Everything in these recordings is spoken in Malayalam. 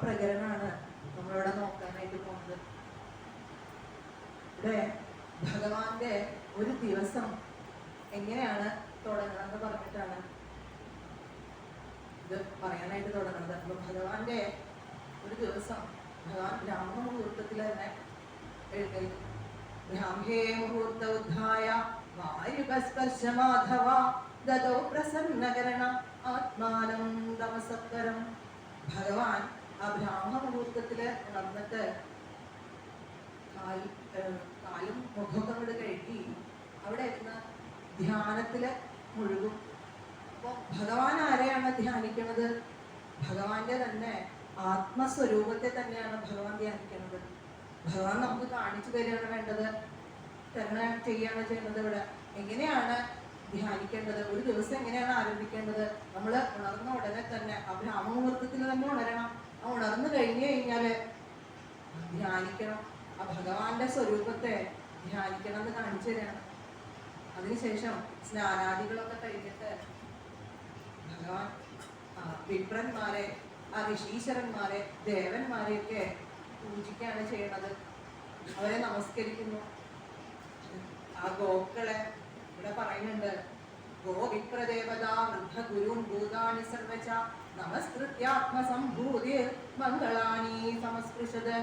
പ്രകരണമാണ് നമ്മളിവിടെ നോക്കാനായിട്ട് പോകുന്നത്. ഇവിടെ ഭഗവാന്റെ ഒരു ദിവസം എങ്ങനെയാണ് തുടങ്ങണമെന്ന് പറഞ്ഞിട്ടാണ് ഇത് പറയാനായിട്ട് തുടങ്ങുന്നത്. അപ്പൊ ഭഗവാന്റെ ഒരു ദിവസം ഭഗവാൻ ബ്രാഹ്മണ മുഹൂർത്തത്തിൽ തന്നെ എഴുന്നേൽക്കും. ബ്രാഹ്മേ മുഹൂർത്ത ഉദ്ധായ വായുപസ്പർശമാധവ ദദോ പ്രസന്നകരണ ആത്മാനം തമസത്വരം. ഭഗവാൻ ആ ബ്രാഹ്മ മുഹൂർത്തത്തില് ഉണർന്നിട്ട് കാലും മുഖമൊക്കെ അങ്ങോട്ട് കഴുകി അവിടെ ഇരുന്ന് ധ്യാനത്തില് മുഴുകും. അപ്പൊ ഭഗവാൻ ആരെയാണ് ധ്യാനിക്കുന്നത്? ഭഗവാന്റെ തന്നെ ആത്മസ്വരൂപത്തെ തന്നെയാണ് ഭഗവാൻ ധ്യാനിക്കുന്നത്. ഭഗവാൻ നമുക്ക് കാണിച്ചു തരികയാണ് വേണ്ടത്, തന്നെ ചെയ്യാണ് ചെയ്യുന്നത്. ഇവിടെ എങ്ങനെയാണ് ധ്യാനിക്കേണ്ടത്, ഒരു ദിവസം എങ്ങനെയാണ് ആരംഭിക്കേണ്ടത്? നമ്മൾ ഉണർന്ന ഉടനെ തന്നെ ആ ബ്രാഹ്മമുഹൂർത്തത്തിൽ തന്നെ ഉണരണം. ആ ഉണർന്നു കഴിഞ്ഞു കഴിഞ്ഞാല് ധ്യാനിക്കണം, ആ ഭഗവാന്റെ സ്വരൂപത്തെ ധ്യാനിക്കണം എന്ന് കാണിച്ചു തരാണ്. അതിനുശേഷം സ്നാനാദികളൊക്കെ കഴിഞ്ഞിട്ട് ഭഗവാൻ വിപ്രന്മാരെ, ആ ഋഷീശ്വരന്മാരെ, ദേവന്മാരെയൊക്കെ പൂജിക്കുകയാണ് ചെയ്യണത്. അവരെ നമസ്കരിക്കുന്നു. ആ ഗോക്കളെ ഇവിടെ പറയുന്നുണ്ട്, ഗോ വിപ്രദേവത വൃദ്ധ ഗുരുൻ ഭൂതാനി സർവച നമസ്കൃത്യാത്മസംഭൂതി മംഗളാനി സമസ്പൃശത്.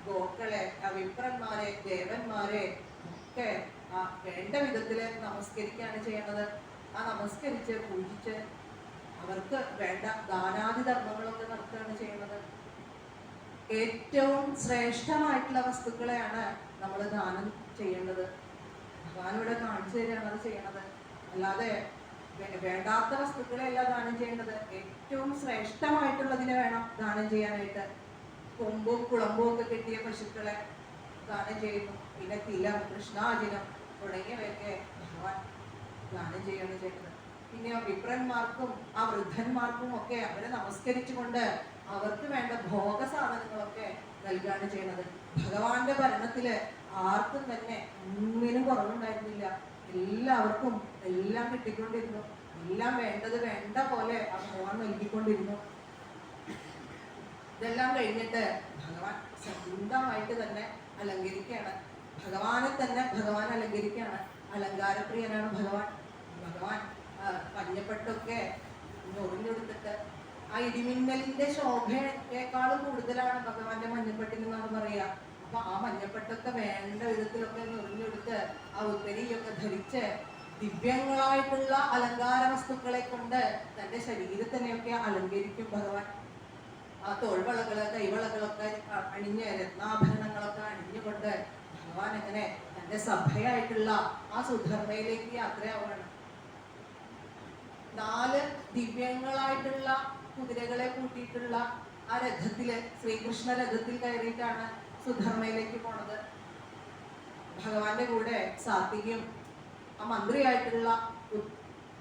ഗോക്കളെ, ആ വിപ്രന്മാരെ, ദേവന്മാരെ ഒക്കെ ആ വേണ്ട വിധത്തില് നമസ്കരിക്കുകയാണ് ചെയ്യണത്. ആ നമസ്കരിച്ച് പൂജിച്ച് അവർക്ക് വേണ്ട ദാനാദി ധർമ്മങ്ങളൊക്കെ നടത്തുകയാണ് ചെയ്യുന്നത്. ഏറ്റവും ശ്രേഷ്ഠമായിട്ടുള്ള വസ്തുക്കളെയാണ് നമ്മൾ ദാനം ചെയ്യേണ്ടത്. ഭഗവാൻ ഇവിടെ കാണിച്ചു തരികയാണ് അത് ചെയ്യണത്. അല്ലാതെ വേണ്ടാത്ത വസ്തുക്കളെയല്ല ദാനം ചെയ്യേണ്ടത്, ഏറ്റവും ശ്രേഷ്ഠമായിട്ടുള്ളതിനെ വേണം ദാനം ചെയ്യാനായിട്ട്. കൊമ്പും കുളമ്പും ഒക്കെ കെട്ടിയ പശുക്കളെ ദാനം ചെയ്യുന്നു. പിന്നെ തിലം, കൃഷ്ണാജിനം തുടങ്ങിയവയൊക്കെ ഭഗവാൻ ദാനം ചെയ്യുകയാണ് ചെയ്യുന്നത്. പിന്നെ വിപ്രന്മാർക്കും ആ വൃദ്ധന്മാർക്കും ഒക്കെ അവരെ നമസ്കരിച്ചുകൊണ്ട് അവർക്ക് വേണ്ട ഭോഗ സാധനങ്ങളൊക്കെ നൽകുകയാണ് ചെയ്യുന്നത്. ഭഗവാന്റെ ഭരണത്തില് ആർക്കും തന്നെ ഒന്നിനും കുറവുണ്ടായിരുന്നില്ല. എല്ലാവർക്കും എല്ലാം കിട്ടിക്കൊണ്ടിരുന്നു. എല്ലാം വേണ്ടത് വേണ്ട പോലെ ആ ഭഗവാൻ നൽകിക്കൊണ്ടിരുന്നു. ഇതെല്ലാം കഴിഞ്ഞിട്ട് ഭഗവാൻ സ്വന്തമായിട്ട് തന്നെ അലങ്കരിക്കുകയാണ്. ഭഗവാനെ തന്നെ ഭഗവാൻ അലങ്കരിക്കുകയാണ്. അലങ്കാരപ്രിയനാണ് ഭഗവാൻ. ഭഗവാൻ മഞ്ഞപ്പെട്ടൊക്കെ ഞൊറിഞ്ഞെടുത്തിട്ട് ആ ഇടിമിന്നലിന്റെ ശോഭയേക്കാളും കൂടുതലാണ് ഭഗവാന്റെ മഞ്ഞപ്പെട്ടിനെന്നാണ് പറയുക. അപ്പൊ ആ മഞ്ഞപ്പെട്ടൊക്കെ വേണ്ട വിധത്തിലൊക്കെ ഞൊറിഞ്ഞെടുത്ത് ആ ഉത്തരിയൊക്കെ ധരിച്ച് ദിവ്യങ്ങളായിട്ടുള്ള അലങ്കാര വസ്തുക്കളെ കൊണ്ട് തന്റെ ശരീരത്തിനെയൊക്കെ അലങ്കരിക്കും ഭഗവാൻ. ആ തോൾവളകള്, കൈവളകളൊക്കെ അണിഞ്ഞ് രത്നാഭരണങ്ങളൊക്കെ അണിഞ്ഞുകൊണ്ട് ഭഗവാൻ എങ്ങനെ തന്റെ സഭയായിട്ടുള്ള ആ സുധർമ്മയിലേക്ക് യാത്രയാവുകയാണ്. 4 ദിവ്യങ്ങളായിട്ടുള്ള കുതിരകളെ കൂട്ടിയിട്ടുള്ള ആ രഥത്തില്, ശ്രീകൃഷ്ണ രഥത്തിൽ കയറിയിട്ടാണ് സുധർമ്മയിലേക്ക് പോണത്. ഭഗവാന്റെ കൂടെ സാത്വികയും ആ മന്ത്രിയായിട്ടുള്ള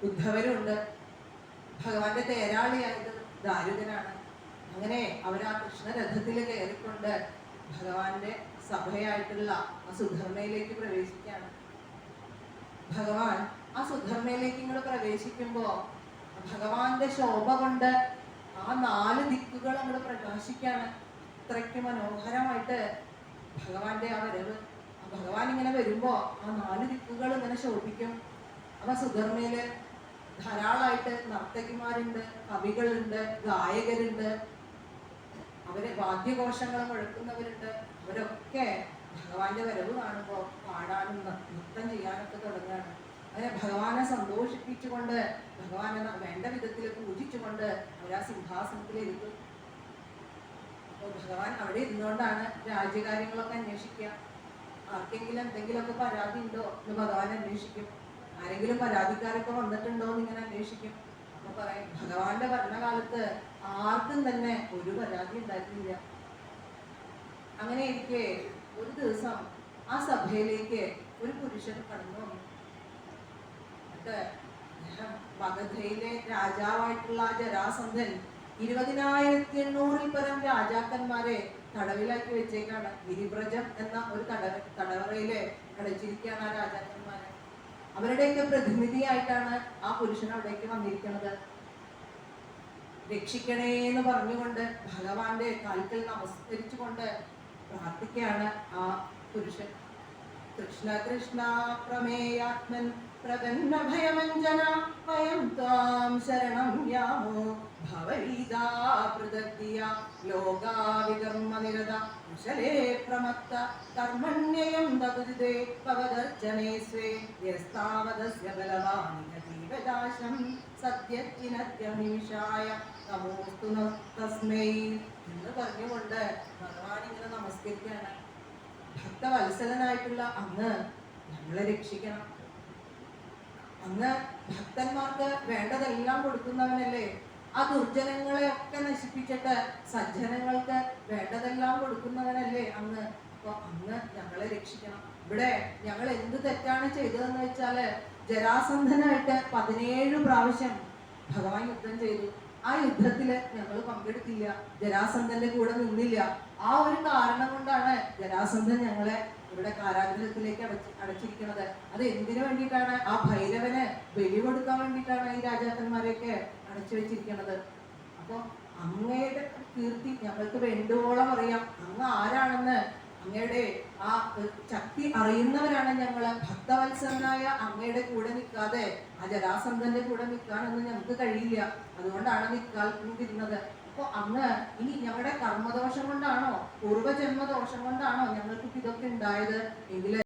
ഉദ്ധവരുണ്ട്. ഭഗവാന്റെ തേരാളിയായത് ദാരുകനാണ്. അങ്ങനെ അവർ ആ കൃഷ്ണരഥത്തിൽ കയറിക്കൊണ്ട് ഭഗവാന്റെ സഭയായിട്ടുള്ള ആ സുധർമ്മയിലേക്ക് പ്രവേശിക്കുകയാണ്. ഭഗവാൻ ആ സുധർമ്മയിലേക്ക് ഇങ്ങോട്ട് പ്രവേശിക്കുമ്പോ ഭഗവാന്റെ ശോഭ കൊണ്ട് ആ 4 ദിക്കുകൾ അങ്ങോട്ട് പ്രകാശിക്കാണ്. അത്രയ്ക്ക് മനോഹരമായിട്ട് ഭഗവാന്റെ ആ വരവ്. ആ ഭഗവാൻ ഇങ്ങനെ വരുമ്പോ ആ 4 ദിക്കുകൾ ഇങ്ങനെ ശോഭിക്കും. അപ്പൊ സുധർമ്മയില് ധാരാളമായിട്ട് നർത്തകിമാരുണ്ട്, കവികളുണ്ട്, ഗായകരുണ്ട്, അവര് വാദ്യഘോഷങ്ങൾ മുഴക്കുന്നവരുണ്ട്. അവരൊക്കെ ഭഗവാന്റെ വരവ് കാണുമ്പോ പാടാനും നൃത്തം ചെയ്യാനൊക്കെ തുടങ്ങുകയാണ്. അങ്ങനെ ഭഗവാനെ സന്തോഷിപ്പിച്ചുകൊണ്ട് ഭഗവാനെ വേണ്ട വിധത്തിൽ പൂജിച്ചുകൊണ്ട് അവരാ സിംഹാസനത്തിലിരിക്കും. അപ്പോൾ ഭഗവാൻ അവിടെ ഇരുന്നുകൊണ്ടാണ് രാജ്യകാര്യങ്ങളൊക്കെ അന്വേഷിക്കുക. ആർക്കെങ്കിലും എന്തെങ്കിലുമൊക്കെ പരാതി ഉണ്ടോ എന്ന് ഭഗവാൻ അന്വേഷിക്കും. ആരെങ്കിലും പരാതിക്കാരൊക്കെ വന്നിട്ടുണ്ടോ എന്ന് ഇങ്ങനെ അന്വേഷിക്കും. അപ്പൊ പറയും ഭഗവാന്റെ ഭരണകാലത്ത് ആർക്കും തന്നെ ഒരു പരാതി ഉണ്ടായിരുന്നില്ല. അങ്ങനെ ഇരിക്കെ ഒരു ദിവസം ആ സഭയിലേക്ക് ഒരു പുരുഷൻ കടന്നു വന്നു. മഗധയിലെ രാജാവായിട്ടുള്ള ജരാസന്ധൻ 20,800-ൽ പരം രാജാക്കന്മാരെ തടവിലാക്കി വെച്ചേക്കാണ്. ഗിരിബ്രജം എന്ന ഒരു തടവറയില് അടച്ചിരിക്കുകയാണ് ആ രാജാക്കന്മാരെ. അവരുടെയൊക്കെ പ്രതിനിധിയായിട്ടാണ് ആ പുരുഷൻ അവിടേക്ക് വന്നിരിക്കുന്നത്. രക്ഷിക്കണേ എന്ന് പറഞ്ഞുകൊണ്ട് ഭഗവാന്റെ കാൽക്കൽ നമസ്കരിച്ചുകൊണ്ട് പ്രാർത്ഥിക്കുകയാണ് ആ പുരുഷൻ. കൃഷ്ണ കൃഷ്ണ പ്രമേയാത്മൻ പ്രപന്ന ഭയമഞ്ജന വയം ത്വാം ശരണം യാമോ ഭവരീതാ പൃഥഗ്ധിയ ലോകാവികർമ്മ നിരത കുശലേ പ്രമത്ത കർമ്മണ്യയം ദതുദിതേ ഭവദർച്ചനേ സ്വേ യസ്താവദസ്യ ബലവാനി ജീവദാശം സത്യത്തിനത്യനിമിഷായ നമോസ്തു തസ്മൈ എന്ന് പറഞ്ഞുകൊണ്ട് ഭഗവാൻ ഇങ്ങനെ നമസ്കരിക്കുകയാണ്. ഭക്തവത്സലനായിട്ടുള്ള അങ്ങ് ഞങ്ങളെ രക്ഷിക്കണം. അങ്ങ് ഭക്തന്മാർക്ക് വേണ്ടതെല്ലാം കൊടുക്കുന്നവനല്ലേ. ആ ദുർജനങ്ങളെ ഒക്കെ നശിപ്പിച്ചിട്ട് സജ്ജനങ്ങൾക്ക് വേണ്ടതെല്ലാം കൊടുക്കുന്നവനല്ലേ അങ്ങ്. അപ്പൊ അങ്ങ് ഞങ്ങളെ രക്ഷിക്കണം. ഇവിടെ ഞങ്ങൾ എന്ത് തെറ്റാണ് ചെയ്തതെന്ന് വെച്ചാല് ജരാസന്ധനായിട്ട് 17 പ്രാവശ്യം ഭഗവാൻ യുദ്ധം ചെയ്തു. ആ യുദ്ധത്തില് ഞങ്ങൾ പങ്കെടുത്തില്ല, ജരാസന്ധന്റെ കൂടെ നിന്നില്ല. ആ ഒരു കാരണം കൊണ്ടാണ് ജരാസന്ധൻ ഞങ്ങളെ ഇവിടെ കാരാഗ്രഹത്തിലേക്ക് അടച്ചിരിക്കുന്നത്. അത് എന്തിനു വേണ്ടിയിട്ടാണ്? ആ ഭൈരവന് ബലി കൊടുക്കാൻ വേണ്ടിയിട്ടാണ് ഈ രാജാക്കന്മാരെയൊക്കെ അടച്ചു വെച്ചിരിക്കുന്നത്. അപ്പൊ അങ്ങയുടെ കീർത്തി ഞങ്ങൾക്ക് വേണ്ടുവോളം അറിയാം. അങ്ങ് ആരാണെന്ന് അങ്ങയുടെ ആ ശക്തി അറിയുന്നവരാണ് ഞങ്ങള്. ഭക്തവത്സരനായ അങ്ങയുടെ കൂടെ നിൽക്കാതെ ആ ജരാസന്ധന്റെ കൂടെ നിൽക്കാനൊന്നും ഞങ്ങൾക്ക് കഴിയില്ല. അതുകൊണ്ടാണ് നിൽക്കാതിരുന്നത്. അപ്പൊ അങ്ങ് ഇനി ഞങ്ങളുടെ കർമ്മദോഷം കൊണ്ടാണോ പൂർവ്വജന്മദോഷം കൊണ്ടാണോ ഞങ്ങൾക്ക് ഇതൊക്കെ ഉണ്ടായത് എങ്കിൽ